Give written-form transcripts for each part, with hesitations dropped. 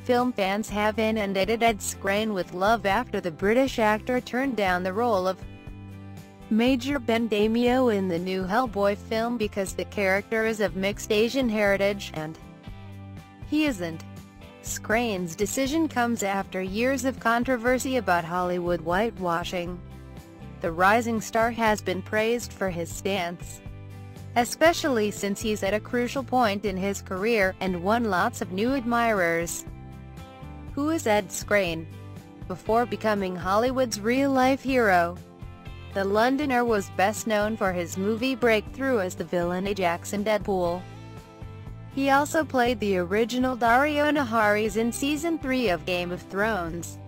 Film fans have inundated Ed Skrein with love after the British actor turned down the role of Major Ben Damio in the new Hellboy film because the character is of mixed Asian heritage, and he isn't. Skrein's decision comes after years of controversy about Hollywood whitewashing. The rising star has been praised for his stance, especially since he's at a crucial point in his career, and won lots of new admirers. Who is Ed Skrein? Before becoming Hollywood's real-life hero, the Londoner was best known for his movie breakthrough as the villain Ajax in Deadpool. He also played the original Dario Naharis in Season 3 of Game of Thrones.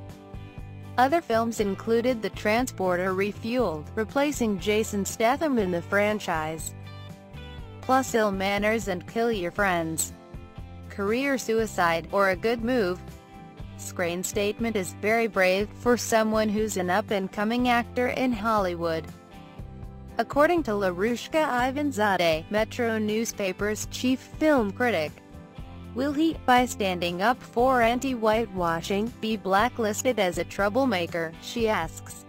Other films included The Transporter Refueled, replacing Jason Statham in the franchise, plus Ill Manners and Kill Your Friends, Career Suicide, or A Good Move. Skrein's statement is very brave for someone who's an up-and-coming actor in Hollywood. According to Larushka Ivanzadeh, Metro newspaper's chief film critic, will he, by standing up for anti-whitewashing, be blacklisted as a troublemaker, she asks.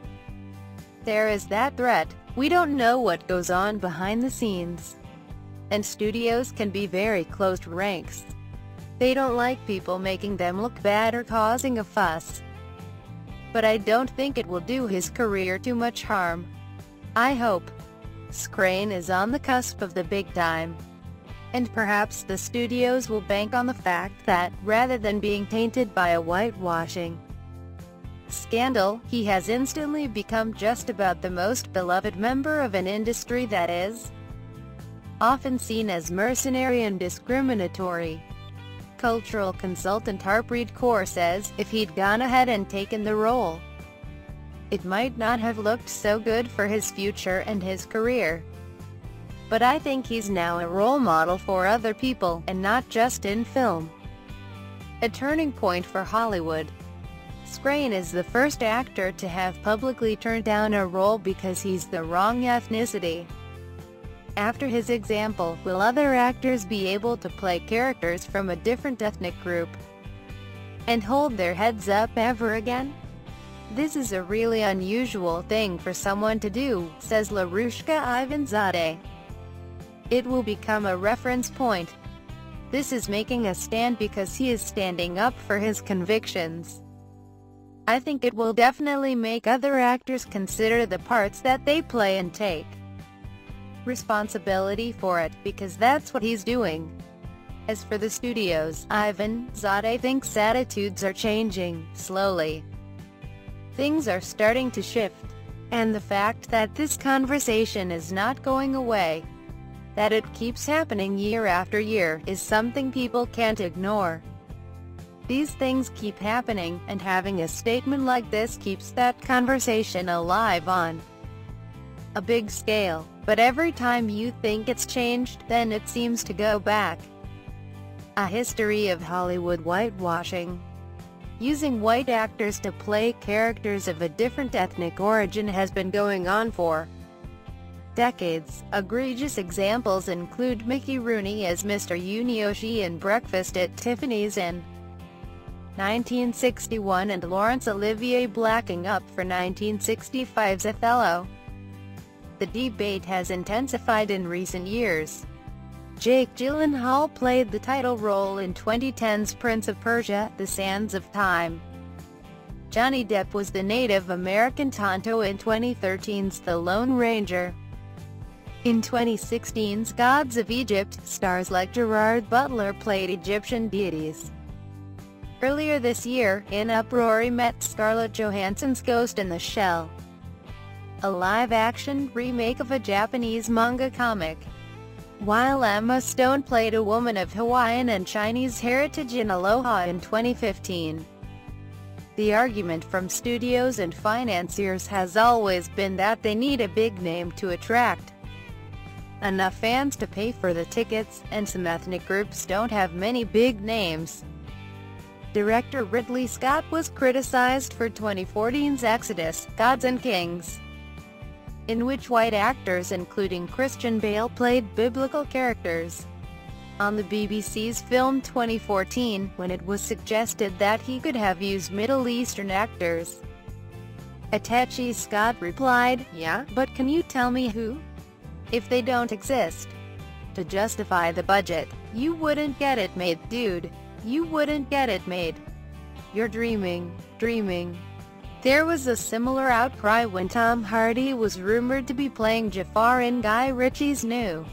There is that threat. We don't know what goes on behind the scenes. And studios can be very closed ranks. They don't like people making them look bad or causing a fuss. But I don't think it will do his career too much harm. I hope. Skrein is on the cusp of the big time. And perhaps the studios will bank on the fact that, rather than being tainted by a whitewashing scandal, he has instantly become just about the most beloved member of an industry that is often seen as mercenary and discriminatory. Cultural consultant Harpreet Kaur says, if he'd gone ahead and taken the role, it might not have looked so good for his future and his career. But I think he's now a role model for other people, and not just in film. A turning point for Hollywood. Skrein is the first actor to have publicly turned down a role because he's the wrong ethnicity. After his example, will other actors be able to play characters from a different ethnic group and hold their heads up ever again? This is a really unusual thing for someone to do, says Larushka Ivanzadeh. It will become a reference point. This is making a stand because he is standing up for his convictions. I think it will definitely make other actors consider the parts that they play and take responsibility for it, because that's what he's doing. As for the studios, Ivanzadeh thinks attitudes are changing, slowly. Things are starting to shift. And the fact that this conversation is not going away, that it keeps happening year after year, is something people can't ignore. These things keep happening, and having a statement like this keeps that conversation alive on a big scale. But every time you think it's changed, then it seems to go back. A history of Hollywood whitewashing. Using white actors to play characters of a different ethnic origin has been going on for decades. Egregious examples include Mickey Rooney as Mr. Yunioshi in Breakfast at Tiffany's in 1961, and Laurence Olivier blacking up for 1965's Othello. The debate has intensified in recent years. Jake Gyllenhaal played the title role in 2010's Prince of Persia: The Sands of Time. Johnny Depp was the Native American Tonto in 2013's The Lone Ranger. In 2016's Gods of Egypt, stars like Gerard Butler played Egyptian deities. Earlier this year, In Uproar met Scarlett Johansson's Ghost in the Shell, a live-action remake of a Japanese manga comic, while Emma Stone played a woman of Hawaiian and Chinese heritage in Aloha in 2015. The argument from studios and financiers has always been that they need a big name to attract enough fans to pay for the tickets, and some ethnic groups don't have many big names. Director Ridley Scott was criticized for 2014's Exodus: Gods and Kings, in which white actors including Christian Bale played biblical characters. on the BBC's film 2014, when it was suggested that he could have used Middle Eastern actors. Atechi Scott replied, "Yeah, but can you tell me who? If they don't exist. To justify the budget, you wouldn't get it made, dude. You wouldn't get it made. You're dreaming." There was a similar outcry when Tom Hardy was rumored to be playing Jafar in Guy Ritchie's new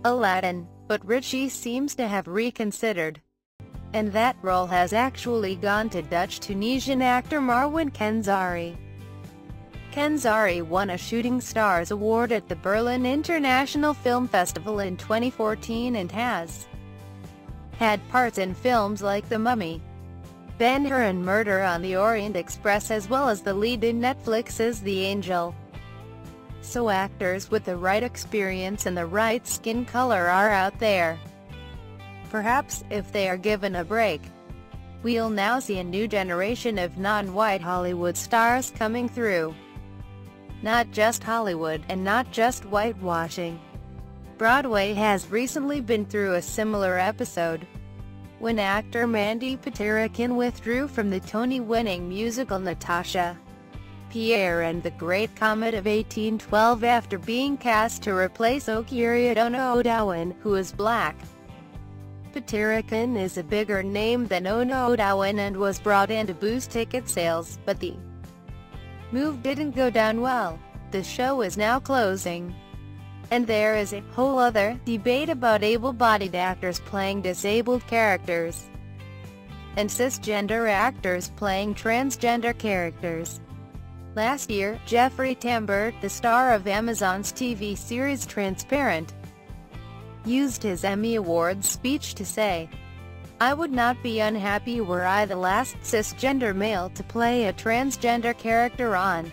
Aladdin, but Ritchie seems to have reconsidered, and that role has actually gone to Dutch-Tunisian actor Marwan Kenzari. Kenzari won a Shooting Stars Award at the Berlin International Film Festival in 2014 and has had parts in films like The Mummy, Ben-Hur and Murder on the Orient Express, as well as the lead in Netflix's The Angel. So actors with the right experience and the right skin color are out there. Perhaps, if they are given a break, we'll now see a new generation of non-white Hollywood stars coming through. Not just Hollywood, and not just whitewashing. Broadway has recently been through a similar episode, when actor Mandy Patinkin withdrew from the Tony-winning musical Natasha, Pierre and the Great Comet of 1812 after being cast to replace Okiri Ono-Odawan, who is black. Patinkin is a bigger name than Ono-Odawan and was brought in to boost ticket sales, but the move didn't go down well. The show is now closing, and there is a whole other debate about able-bodied actors playing disabled characters, and cisgender actors playing transgender characters. Last year, Jeffrey Tambor, the star of Amazon's TV series Transparent, used his Emmy Awards speech to say, "I would not be unhappy were I the last cisgender male to play a transgender character on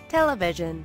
television."